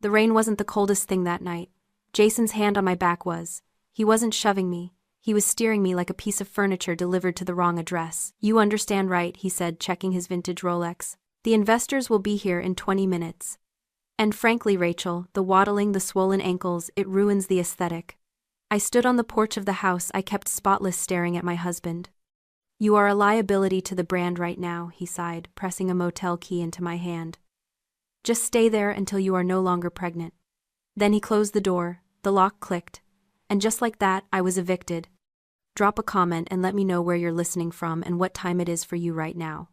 The rain wasn't the coldest thing that night. Jason's hand on my back was. He wasn't shoving me. He was steering me like a piece of furniture delivered to the wrong address. "You understand, right?" he said, checking his vintage Rolex. "The investors will be here in 20 minutes. And frankly, Rachel, the waddling, the swollen ankles, it ruins the aesthetic." I stood on the porch of the house I kept spotless, staring at my husband. "You are a liability to the brand right now," he sighed, pressing a motel key into my hand. "Just stay there until you are no longer pregnant." Then he closed the door, the lock clicked, and just like that, I was evicted. Drop a comment and let me know where you're listening from and what time it is for you right now.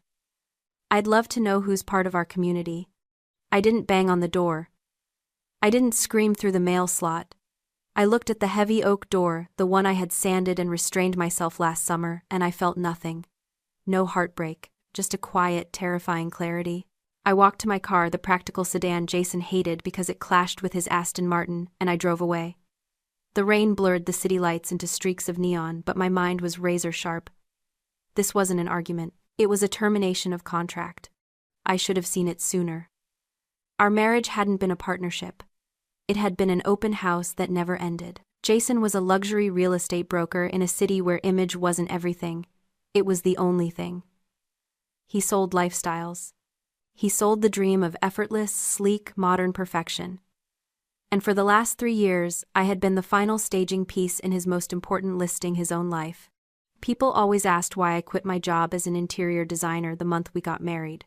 I'd love to know who's part of our community. I didn't bang on the door. I didn't scream through the mail slot. I looked at the heavy oak door, the one I had sanded and restrained myself last summer, and I felt nothing. No heartbreak, just a quiet, terrifying clarity. I walked to my car, the practical sedan Jason hated because it clashed with his Aston Martin, and I drove away. The rain blurred the city lights into streaks of neon, but my mind was razor sharp. This wasn't an argument. It was a termination of contract. I should have seen it sooner. Our marriage hadn't been a partnership. It had been an open house that never ended. Jason was a luxury real estate broker in a city where image wasn't everything. It was the only thing. He sold lifestyles. He sold the dream of effortless, sleek, modern perfection. And for the last 3 years, I had been the final staging piece in his most important listing, his own life. People always asked why I quit my job as an interior designer the month we got married.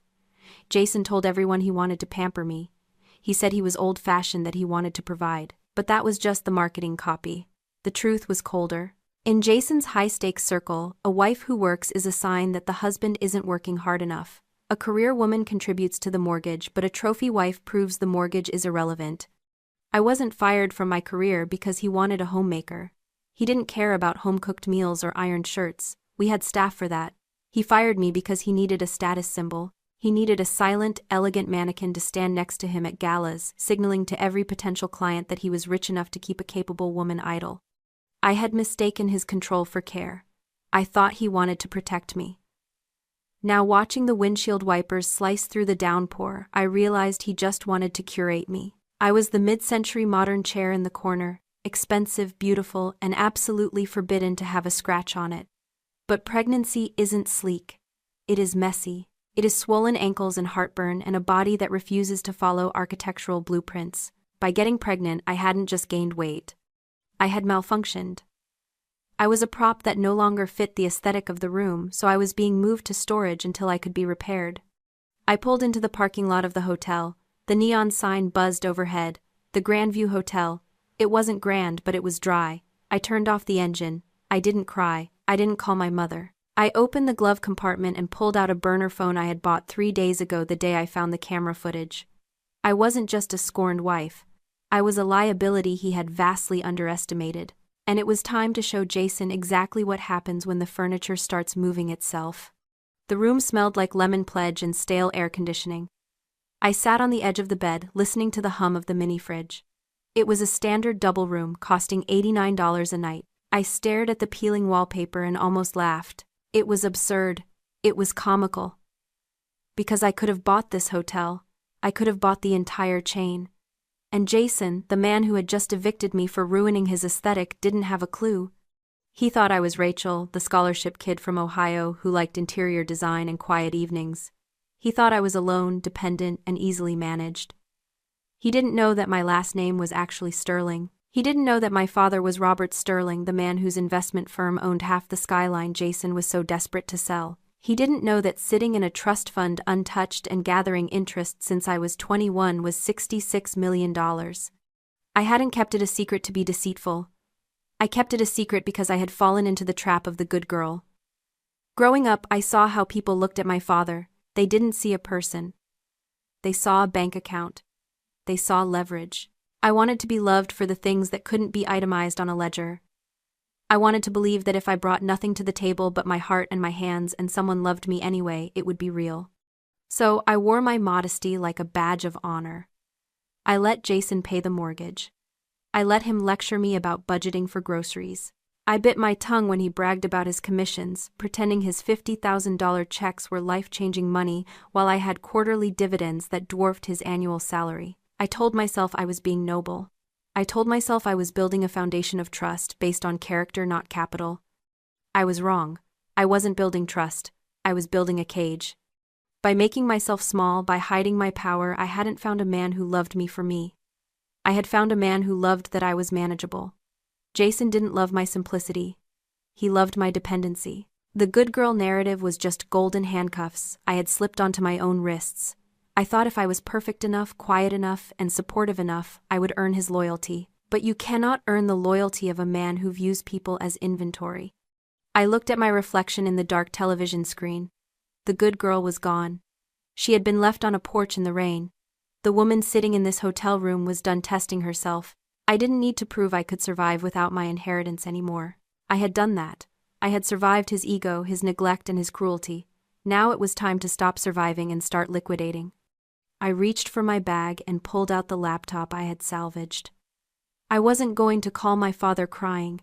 Jason told everyone he wanted to pamper me. He said he was old-fashioned, that he wanted to provide. But that was just the marketing copy. The truth was colder. In Jason's high-stakes circle, a wife who works is a sign that the husband isn't working hard enough. A career woman contributes to the mortgage, but a trophy wife proves the mortgage is irrelevant. I wasn't fired from my career because he wanted a homemaker. He didn't care about home-cooked meals or ironed shirts. We had staff for that. He fired me because he needed a status symbol. He needed a silent, elegant mannequin to stand next to him at galas, signaling to every potential client that he was rich enough to keep a capable woman idle. I had mistaken his control for care. I thought he wanted to protect me. Now, watching the windshield wipers slice through the downpour, I realized he just wanted to curate me. I was the mid-century modern chair in the corner, expensive, beautiful, and absolutely forbidden to have a scratch on it. But pregnancy isn't sleek. It is messy. It is swollen ankles and heartburn and a body that refuses to follow architectural blueprints. By getting pregnant, I hadn't just gained weight. I had malfunctioned. I was a prop that no longer fit the aesthetic of the room, so I was being moved to storage until I could be repaired. I pulled into the parking lot of the hotel. The neon sign buzzed overhead. The Grandview Hotel. It wasn't grand, but it was dry. I turned off the engine. I didn't cry. I didn't call my mother. I opened the glove compartment and pulled out a burner phone I had bought 3 days ago, the day I found the camera footage. I wasn't just a scorned wife. I was a liability he had vastly underestimated. And it was time to show Jason exactly what happens when the furniture starts moving itself. The room smelled like lemon pledge and stale air conditioning. I sat on the edge of the bed, listening to the hum of the mini-fridge. It was a standard double room, costing $89 a night. I stared at the peeling wallpaper and almost laughed. It was absurd. It was comical. Because I could have bought this hotel. I could have bought the entire chain. And Jason, the man who had just evicted me for ruining his aesthetic, didn't have a clue. He thought I was Rachel, the scholarship kid from Ohio who liked interior design and quiet evenings. He thought I was alone, dependent, and easily managed. He didn't know that my last name was actually Sterling. He didn't know that my father was Robert Sterling, the man whose investment firm owned half the skyline Jason was so desperate to sell. He didn't know that sitting in a trust fund untouched and gathering interest since I was 21 was $66 million. I hadn't kept it a secret to be deceitful. I kept it a secret because I had fallen into the trap of the good girl. Growing up, I saw how people looked at my father. They didn't see a person. They saw a bank account. They saw leverage. I wanted to be loved for the things that couldn't be itemized on a ledger. I wanted to believe that if I brought nothing to the table but my heart and my hands and someone loved me anyway, it would be real. So I wore my modesty like a badge of honor. I let Jason pay the mortgage. I let him lecture me about budgeting for groceries. I bit my tongue when he bragged about his commissions, pretending his $50,000 checks were life-changing money while I had quarterly dividends that dwarfed his annual salary. I told myself I was being noble. I told myself I was building a foundation of trust based on character, not capital. I was wrong. I wasn't building trust. I was building a cage. By making myself small, by hiding my power, I hadn't found a man who loved me for me. I had found a man who loved that I was manageable. Jason didn't love my simplicity. He loved my dependency. The good girl narrative was just golden handcuffs I had slipped onto my own wrists. I thought if I was perfect enough, quiet enough, and supportive enough, I would earn his loyalty. But you cannot earn the loyalty of a man who views people as inventory. I looked at my reflection in the dark television screen. The good girl was gone. She had been left on a porch in the rain. The woman sitting in this hotel room was done testing herself. I didn't need to prove I could survive without my inheritance anymore. I had done that. I had survived his ego, his neglect, and his cruelty. Now it was time to stop surviving and start liquidating. I reached for my bag and pulled out the laptop I had salvaged. I wasn't going to call my father crying.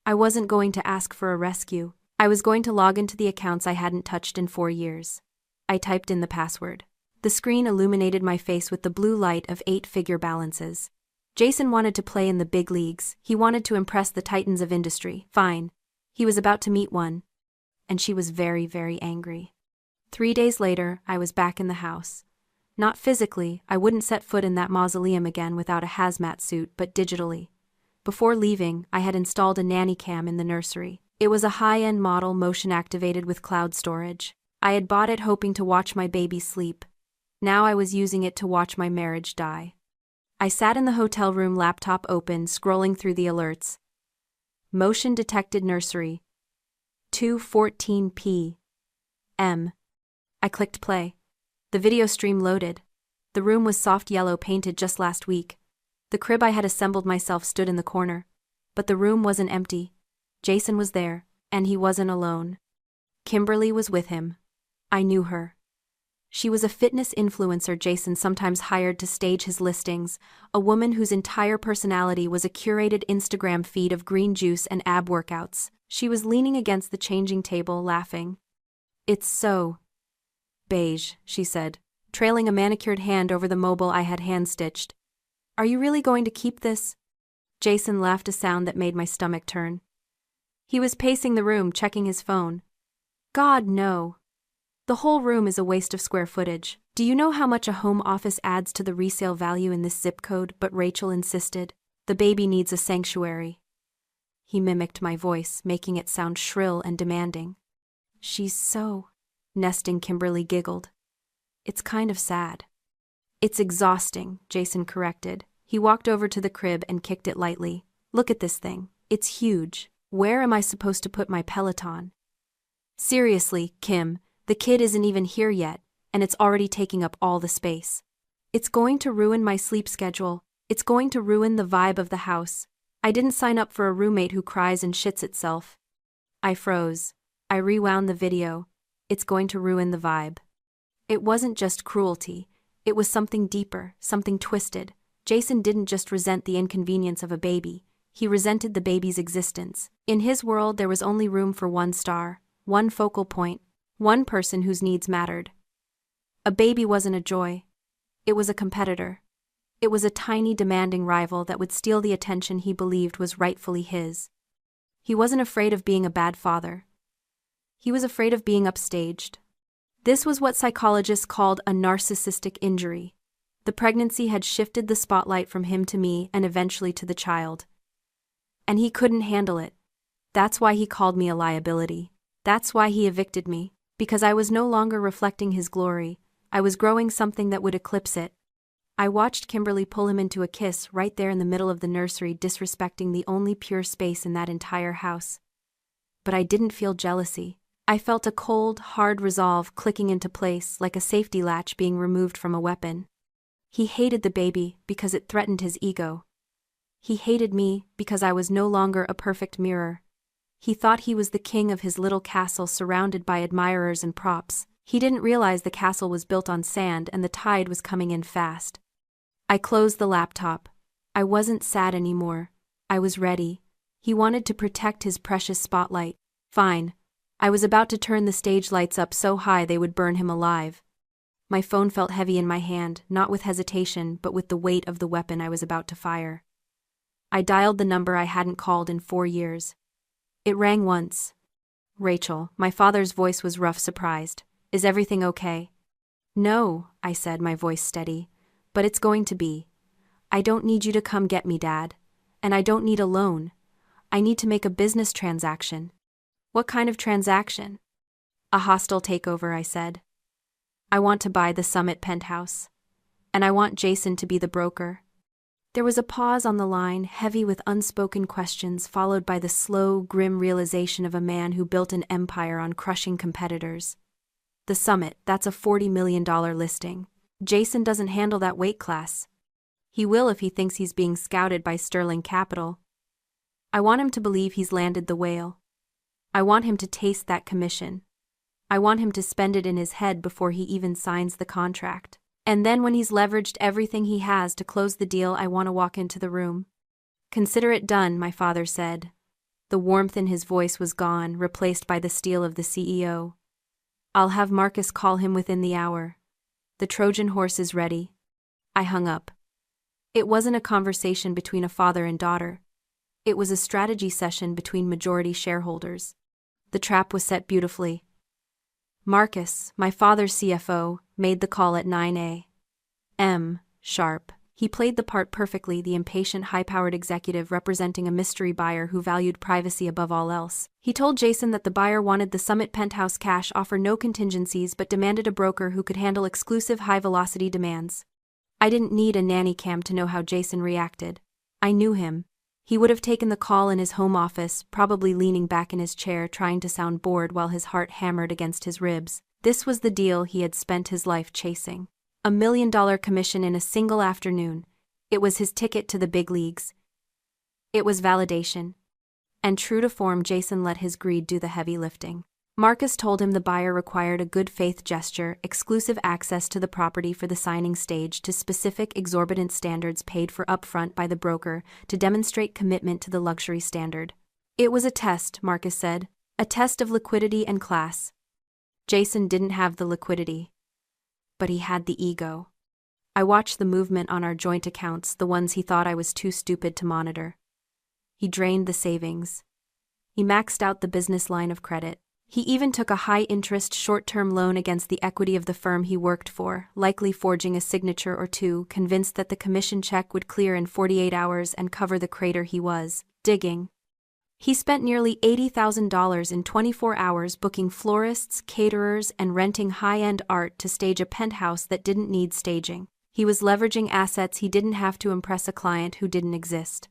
I wasn't going to ask for a rescue. I was going to log into the accounts I hadn't touched in 4 years. I typed in the password. The screen illuminated my face with the blue light of 8-figure balances. Jason wanted to play in the big leagues. He wanted to impress the titans of industry. Fine. He was about to meet one. And she was very, very angry. 3 days later, I was back in the house. Not physically, I wouldn't set foot in that mausoleum again without a hazmat suit, but digitally. Before leaving, I had installed a nanny cam in the nursery. It was a high-end model, motion-activated with cloud storage. I had bought it hoping to watch my baby sleep. Now I was using it to watch my marriage die. I sat in the hotel room, laptop open, scrolling through the alerts. Motion detected nursery. 2:14 p.m. I clicked play. The video stream loaded. The room was soft yellow, painted just last week. The crib I had assembled myself stood in the corner. But the room wasn't empty. Jason was there, and he wasn't alone. Kimberly was with him. I knew her. She was a fitness influencer Jason sometimes hired to stage his listings, a woman whose entire personality was a curated Instagram feed of green juice and ab workouts. She was leaning against the changing table, laughing. "It's so beige," she said, trailing a manicured hand over the mobile I had hand-stitched. "Are you really going to keep this?" Jason laughed, a sound that made my stomach turn. He was pacing the room, checking his phone. "God, no. The whole room is a waste of square footage. Do you know how much a home office adds to the resale value in this zip code?" But Rachel insisted. "The baby needs a sanctuary." He mimicked my voice, making it sound shrill and demanding. "She's so nesting," Kimberly giggled. "It's kind of sad." "It's exhausting," Jason corrected. He walked over to the crib and kicked it lightly. "Look at this thing. It's huge. Where am I supposed to put my Peloton?" "Seriously, Kim, the kid isn't even here yet, and it's already taking up all the space. It's going to ruin my sleep schedule. It's going to ruin the vibe of the house. I didn't sign up for a roommate who cries and shits itself." I froze. I rewound the video. It's going to ruin the vibe. It wasn't just cruelty. It was something deeper, something twisted. Jason didn't just resent the inconvenience of a baby. He resented the baby's existence. In his world, there was only room for one star, one focal point, one person whose needs mattered. A baby wasn't a joy. It was a competitor. It was a tiny, demanding rival that would steal the attention he believed was rightfully his. He wasn't afraid of being a bad father. He was afraid of being upstaged. This was what psychologists called a narcissistic injury. The pregnancy had shifted the spotlight from him to me and eventually to the child. And he couldn't handle it. That's why he called me a liability. That's why he evicted me. Because I was no longer reflecting his glory. I was growing something that would eclipse it. I watched Kimberly pull him into a kiss right there in the middle of the nursery, disrespecting the only pure space in that entire house. But I didn't feel jealousy. I felt a cold, hard resolve clicking into place like a safety latch being removed from a weapon. He hated the baby because it threatened his ego. He hated me because I was no longer a perfect mirror. He thought he was the king of his little castle surrounded by admirers and props. He didn't realize the castle was built on sand and the tide was coming in fast. I closed the laptop. I wasn't sad anymore. I was ready. He wanted to protect his precious spotlight. Fine. I was about to turn the stage lights up so high they would burn him alive. My phone felt heavy in my hand, not with hesitation, but with the weight of the weapon I was about to fire. I dialed the number I hadn't called in 4 years. It rang once. Rachel, my father's voice was rough, surprised. Is everything okay? No, I said, my voice steady. But it's going to be. I don't need you to come get me, Dad. And I don't need a loan. I need to make a business transaction. What kind of transaction? A hostile takeover, I said. I want to buy the Summit penthouse. And I want Jason to be the broker. There was a pause on the line, heavy with unspoken questions, followed by the slow, grim realization of a man who built an empire on crushing competitors. The Summit, that's a $40 million listing. Jason doesn't handle that weight class. He will if he thinks he's being scouted by Sterling Capital. I want him to believe he's landed the whale. I want him to taste that commission. I want him to spend it in his head before he even signs the contract. And then when he's leveraged everything he has to close the deal, I want to walk into the room. Consider it done, my father said. The warmth in his voice was gone, replaced by the steel of the CEO. I'll have Marcus call him within the hour. The Trojan horse is ready. I hung up. It wasn't a conversation between a father and daughter. It was a strategy session between majority shareholders. The trap was set beautifully. Marcus, my father's CFO, made the call at 9 a.m. sharp. He played the part perfectly, the impatient, high-powered executive representing a mystery buyer who valued privacy above all else. He told Jason that the buyer wanted the Summit penthouse cash offer, no contingencies, but demanded a broker who could handle exclusive high-velocity demands. I didn't need a nanny cam to know how Jason reacted. I knew him. He would have taken the call in his home office, probably leaning back in his chair trying to sound bored while his heart hammered against his ribs. This was the deal he had spent his life chasing. $1 million commission in a single afternoon. It was his ticket to the big leagues. It was validation. And true to form, Jason let his greed do the heavy lifting. Marcus told him the buyer required a good faith gesture, exclusive access to the property for the signing stage, to specific exorbitant standards paid for upfront by the broker to demonstrate commitment to the luxury standard. It was a test, Marcus said. A test of liquidity and class. Jason didn't have the liquidity. But he had the ego. I watched the movement on our joint accounts, the ones he thought I was too stupid to monitor. He drained the savings. He maxed out the business line of credit. He even took a high-interest short-term loan against the equity of the firm he worked for, likely forging a signature or two, convinced that the commission check would clear in 48 hours and cover the crater he was digging. He spent nearly $80,000 in 24 hours booking florists, caterers, and renting high-end art to stage a penthouse that didn't need staging. He was leveraging assets he didn't have to impress a client who didn't exist.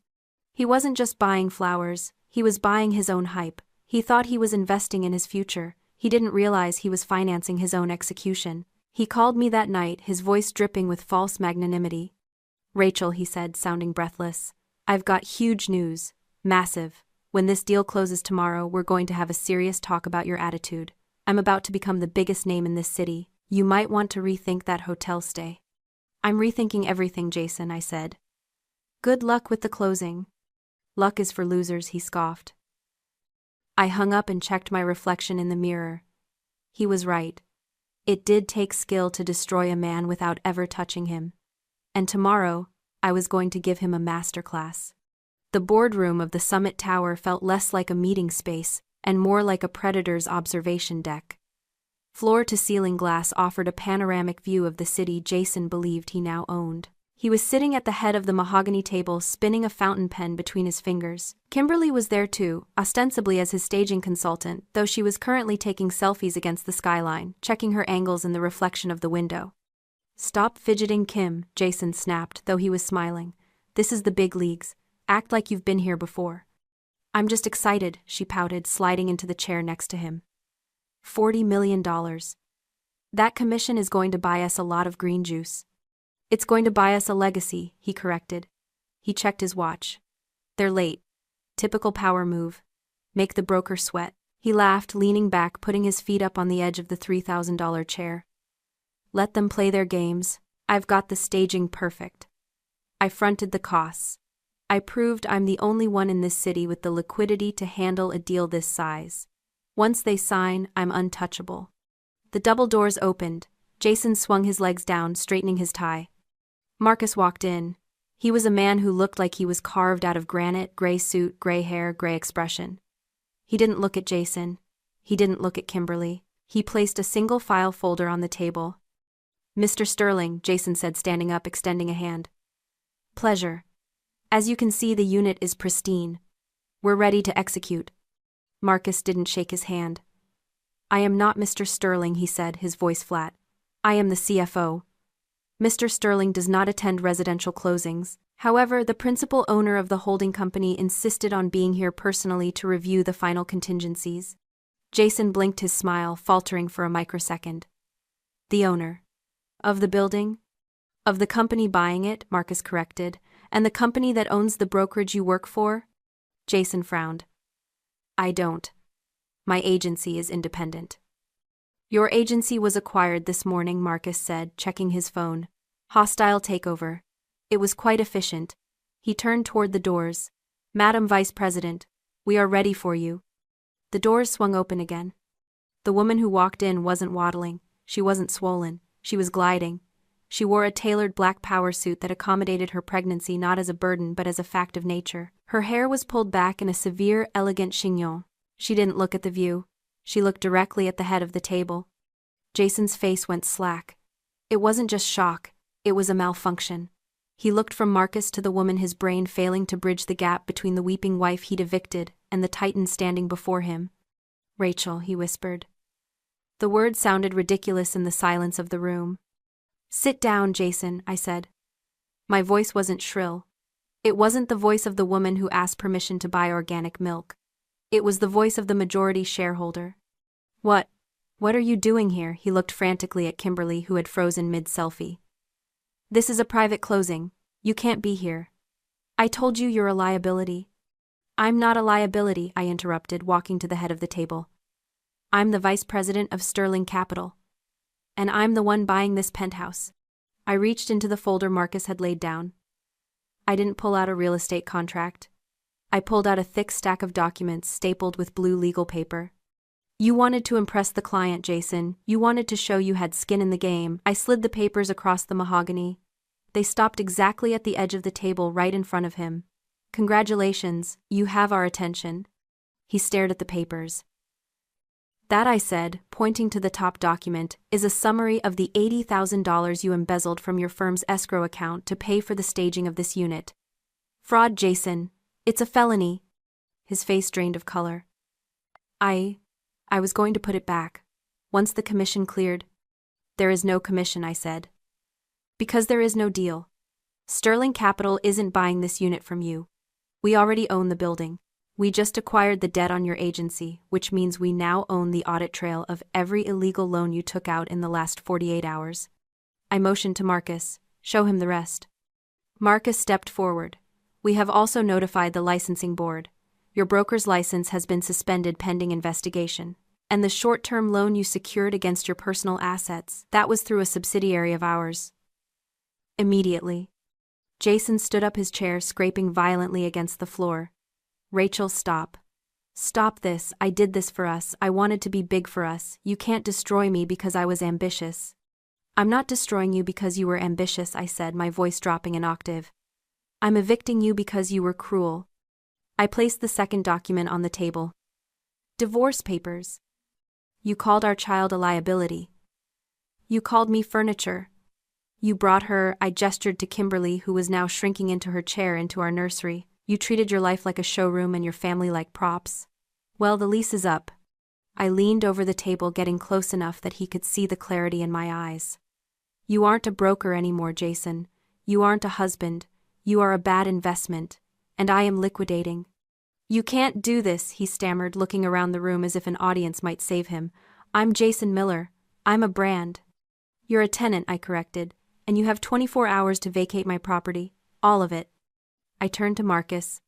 He wasn't just buying flowers, he was buying his own hype. He thought he was investing in his future. He didn't realize he was financing his own execution. He called me that night, his voice dripping with false magnanimity. Rachel, he said, sounding breathless. I've got huge news. Massive. When this deal closes tomorrow, we're going to have a serious talk about your attitude. I'm about to become the biggest name in this city. You might want to rethink that hotel stay. I'm rethinking everything, Jason, I said. Good luck with the closing. Luck is for losers, he scoffed. I hung up and checked my reflection in the mirror. He was right. It did take skill to destroy a man without ever touching him. And tomorrow, I was going to give him a masterclass. The boardroom of the Summit Tower felt less like a meeting space and more like a predator's observation deck. Floor-to-ceiling glass offered a panoramic view of the city Jason believed he now owned. He was sitting at the head of the mahogany table, spinning a fountain pen between his fingers. Kimberly was there too, ostensibly as his staging consultant, though she was currently taking selfies against the skyline, checking her angles in the reflection of the window. Stop fidgeting, Kim, Jason snapped, though he was smiling. This is the big leagues. Act like you've been here before. I'm just excited, she pouted, sliding into the chair next to him. $40 million. That commission is going to buy us a lot of green juice. It's going to buy us a legacy, he corrected. He checked his watch. They're late. Typical power move. Make the broker sweat. He laughed, leaning back, putting his feet up on the edge of the $3,000 chair. Let them play their games. I've got the staging perfect. I fronted the costs. I proved I'm the only one in this city with the liquidity to handle a deal this size. Once they sign, I'm untouchable. The double doors opened. Jason swung his legs down, straightening his tie. Marcus walked in. He was a man who looked like he was carved out of granite, gray suit, gray hair, gray expression. He didn't look at Jason. He didn't look at Kimberly. He placed a single file folder on the table. "Mr. Sterling," Jason said, standing up, extending a hand. "Pleasure. As you can see, the unit is pristine. We're ready to execute." Marcus didn't shake his hand. "I am not Mr. Sterling," he said, his voice flat. "I am the CFO. Mr. Sterling does not attend residential closings. However, the principal owner of the holding company insisted on being here personally to review the final contingencies." Jason blinked his smile, faltering for a microsecond. "The owner? Of the building?" "Of the company buying it," Marcus corrected. "And the company that owns the brokerage you work for?" Jason frowned. "I don't. My agency is independent." "Your agency was acquired this morning," Marcus said, checking his phone. "Hostile takeover. It was quite efficient." He turned toward the doors. "Madam Vice President, we are ready for you." The doors swung open again. The woman who walked in wasn't waddling. She wasn't swollen. She was gliding. She wore a tailored black power suit that accommodated her pregnancy not as a burden but as a fact of nature. Her hair was pulled back in a severe, elegant chignon. She didn't look at the view. She looked directly at the head of the table. Jason's face went slack. It wasn't just shock. It was a malfunction. He looked from Marcus to the woman, his brain failing to bridge the gap between the weeping wife he'd evicted and the titan standing before him. "Rachel," he whispered. The word sounded ridiculous in the silence of the room. "Sit down, Jason," I said. My voice wasn't shrill. It wasn't the voice of the woman who asked permission to buy organic milk. It was the voice of the majority shareholder. What are you doing here?" He looked frantically at Kimberly, who had frozen mid-selfie. "This is a private closing. You can't be here." "I told you you're a liability." "I'm not a liability," I interrupted, walking to the head of the table. "I'm the vice president of Sterling Capital. And I'm the one buying this penthouse." I reached into the folder Marcus had laid down. I didn't pull out a real estate contract. I pulled out a thick stack of documents stapled with blue legal paper. "You wanted to impress the client, Jason. You wanted to show you had skin in the game." I slid the papers across the mahogany. They stopped exactly at the edge of the table right in front of him. "Congratulations, you have our attention." He stared at the papers. "That," I said, pointing to the top document, "is a summary of the $80,000 you embezzled from your firm's escrow account to pay for the staging of this unit. Fraud, Jason. It's a felony." His face drained of color. I was going to put it back. Once the commission cleared." "There is no commission," I said. "Because there is no deal. Sterling Capital isn't buying this unit from you. We already own the building. We just acquired the debt on your agency, which means we now own the audit trail of every illegal loan you took out in the last 48 hours. I motioned to Marcus. "Show him the rest." Marcus stepped forward. "We have also notified the licensing board. Your broker's license has been suspended pending investigation. And the short-term loan you secured against your personal assets, that was through a subsidiary of ours." Immediately. Jason stood up his chair, scraping violently against the floor. "Rachel, stop. Stop this. I did this for us. I wanted to be big for us. You can't destroy me because I was ambitious." "I'm not destroying you because you were ambitious," I said, my voice dropping an octave. "I'm evicting you because you were cruel." I placed the second document on the table. "Divorce papers. You called our child a liability. You called me furniture. You brought her," I gestured to Kimberly, who was now shrinking into her chair, "into our nursery. You treated your life like a showroom and your family like props. Well, the lease is up." I leaned over the table, getting close enough that he could see the clarity in my eyes. "You aren't a broker anymore, Jason. You aren't a husband. You are a bad investment. And I am liquidating." "You can't do this," he stammered, looking around the room as if an audience might save him. "I'm Jason Miller. I'm a brand." "You're a tenant," I corrected, "and you have 24 hours to vacate my property. All of it." I turned to Marcus.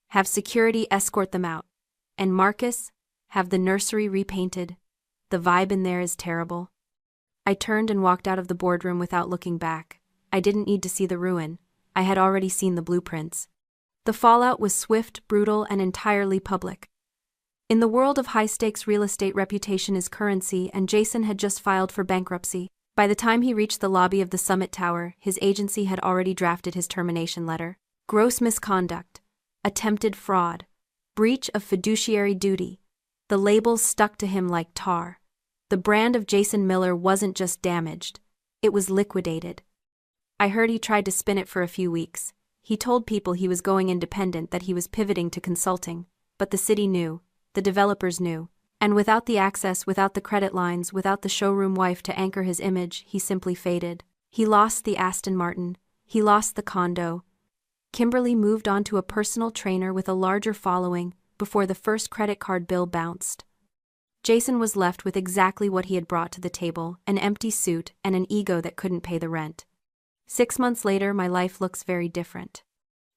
"Have security escort them out. And Marcus, have the nursery repainted. The vibe in there is terrible." I turned and walked out of the boardroom without looking back. I didn't need to see the ruin. I had already seen the blueprints. The fallout was swift, brutal, and entirely public. In the world of high-stakes real estate, reputation is currency, and Jason had just filed for bankruptcy. By the time he reached the lobby of the Summit Tower, his agency had already drafted his termination letter. Gross misconduct, attempted fraud, breach of fiduciary duty. The labels stuck to him like tar. The brand of Jason Miller wasn't just damaged, it was liquidated. I heard he tried to spin it for a few weeks. He told people he was going independent, that he was pivoting to consulting, but the city knew, the developers knew, and without the access, without the credit lines, without the showroom wife to anchor his image, he simply faded. He lost the Aston Martin, he lost the condo. Kimberly moved on to a personal trainer with a larger following before the first credit card bill bounced. Jason was left with exactly what he had brought to the table, an empty suit and an ego that couldn't pay the rent. 6 months later, my life looks very different.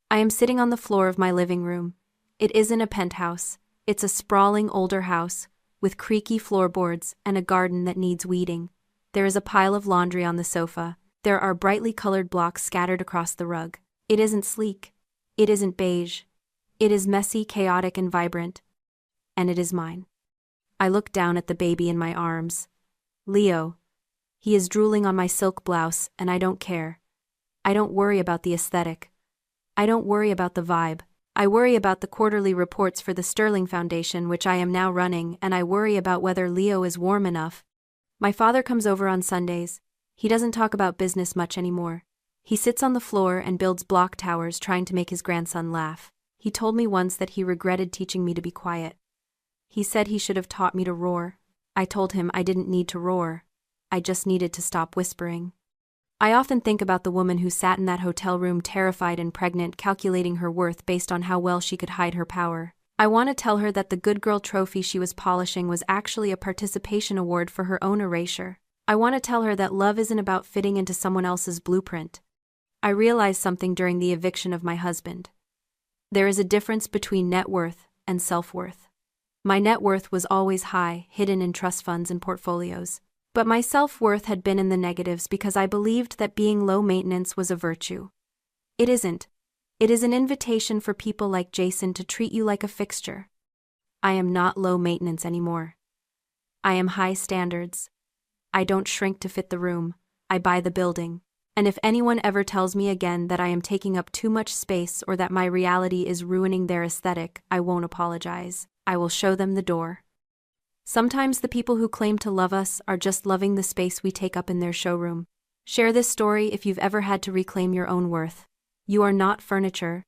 I am sitting on the floor of my living room. It isn't a penthouse, it's a sprawling older house, with creaky floorboards and a garden that needs weeding. There is a pile of laundry on the sofa. There are brightly colored blocks scattered across the rug. It isn't sleek. It isn't beige. It is messy, chaotic, and vibrant. And it is mine. I look down at the baby in my arms. Leo. He is drooling on my silk blouse, and I don't care. I don't worry about the aesthetic. I don't worry about the vibe. I worry about the quarterly reports for the Sterling Foundation, which I am now running, and I worry about whether Leo is warm enough. My father comes over on Sundays. He doesn't talk about business much anymore. He sits on the floor and builds block towers, trying to make his grandson laugh. He told me once that he regretted teaching me to be quiet. He said he should have taught me to roar. I told him I didn't need to roar. I just needed to stop whispering. I often think about the woman who sat in that hotel room, terrified and pregnant, calculating her worth based on how well she could hide her power. I want to tell her that the good girl trophy she was polishing was actually a participation award for her own erasure. I want to tell her that love isn't about fitting into someone else's blueprint. I realized something during the eviction of my husband. There is a difference between net worth and self-worth. My net worth was always high, hidden in trust funds and portfolios. But my self-worth had been in the negatives because I believed that being low maintenance was a virtue. It isn't. It is an invitation for people like Jason to treat you like a fixture. I am not low maintenance anymore. I am high standards. I don't shrink to fit the room. I buy the building. And if anyone ever tells me again that I am taking up too much space or that my reality is ruining their aesthetic, I won't apologize. I will show them the door. Sometimes the people who claim to love us are just loving the space we take up in their showroom. Share this story if you've ever had to reclaim your own worth. You are not furniture,